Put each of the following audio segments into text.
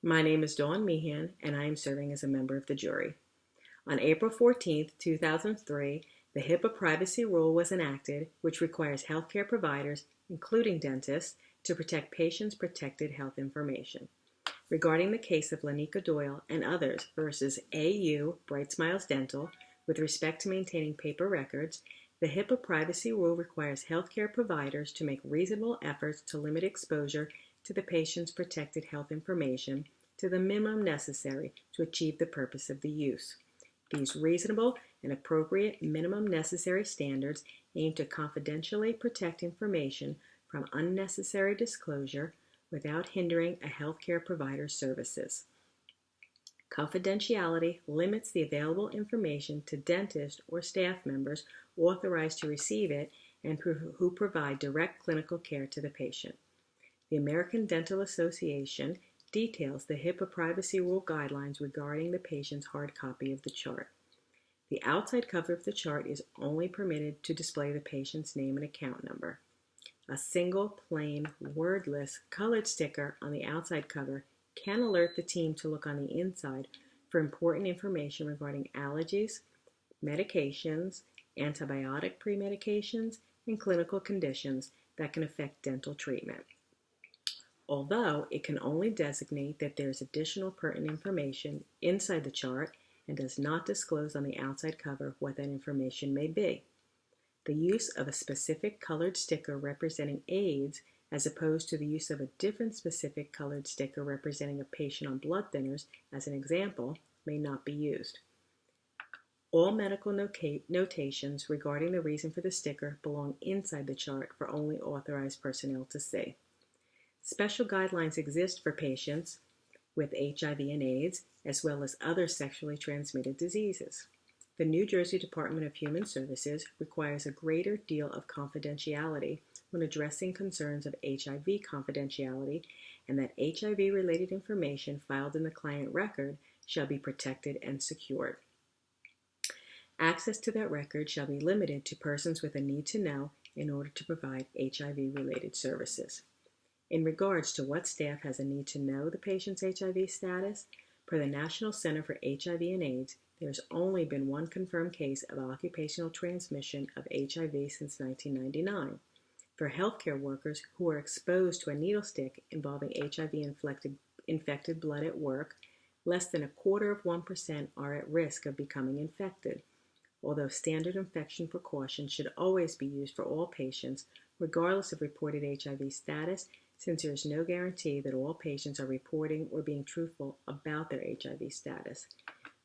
My name is Dawn Meehan, and I am serving as a member of the jury. On April 14, 2003, the HIPAA privacy rule was enacted, which requires healthcare providers, including dentists, to protect patients' protected health information. Regarding the case of Lanika Doyle and others versus AU Bright Smiles Dental, with respect to maintaining paper records, the HIPAA privacy rule requires healthcare providers to make reasonable efforts to limit exposure to the patient's protected health information to the minimum necessary to achieve the purpose of the use. These reasonable and appropriate minimum necessary standards aim to confidentially protect information from unnecessary disclosure without hindering a healthcare provider's services. Confidentiality limits the available information to dentists or staff members authorized to receive it and who provide direct clinical care to the patient. The American Dental Association details the HIPAA privacy rule guidelines regarding the patient's hard copy of the chart. The outside cover of the chart is only permitted to display the patient's name and account number. A single, plain, wordless, colored sticker on the outside cover can alert the team to look on the inside for important information regarding allergies, medications, antibiotic pre-medications, and clinical conditions that can affect dental treatment. Although it can only designate that there is additional pertinent information inside the chart and does not disclose on the outside cover what that information may be. The use of a specific colored sticker representing AIDS as opposed to the use of a different specific colored sticker representing a patient on blood thinners, as an example, may not be used. All medical notations regarding the reason for the sticker belong inside the chart for only authorized personnel to see. Special guidelines exist for patients with HIV and AIDS, as well as other sexually transmitted diseases. The New Jersey Department of Human Services requires a greater deal of confidentiality when addressing concerns of HIV confidentiality, and that HIV-related information filed in the client record shall be protected and secured. Access to that record shall be limited to persons with a need to know in order to provide HIV-related services. In regards to what staff has a need to know the patient's HIV status, per the National Center for HIV and AIDS, there has only been one confirmed case of occupational transmission of HIV since 1999. For healthcare workers who are exposed to a needle stick involving HIV-infected blood at work, less than 1/4% are at risk of becoming infected. Although standard infection precautions should always be used for all patients, regardless of reported HIV status, since there is no guarantee that all patients are reporting or being truthful about their HIV status.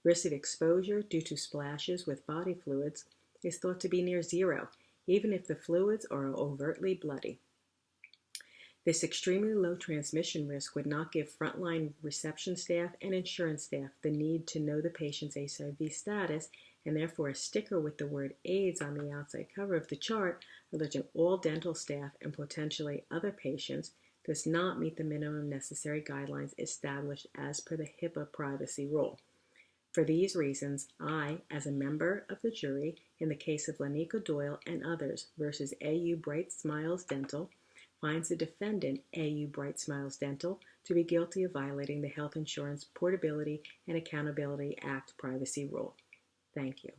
Risk of exposure due to splashes with body fluids is thought to be near zero, even if the fluids are overtly bloody. This extremely low transmission risk would not give frontline reception staff and insurance staff the need to know the patient's HIV status, and therefore a sticker with the word AIDS on the outside cover of the chart alleging all dental staff and potentially other patients does not meet the minimum necessary guidelines established as per the HIPAA privacy rule. For these reasons, I, as a member of the jury in the case of Lanika Doyle and others versus AU Bright Smiles Dental, finds the defendant, AU Bright Smiles Dental, to be guilty of violating the Health Insurance Portability and Accountability Act privacy rule. Thank you.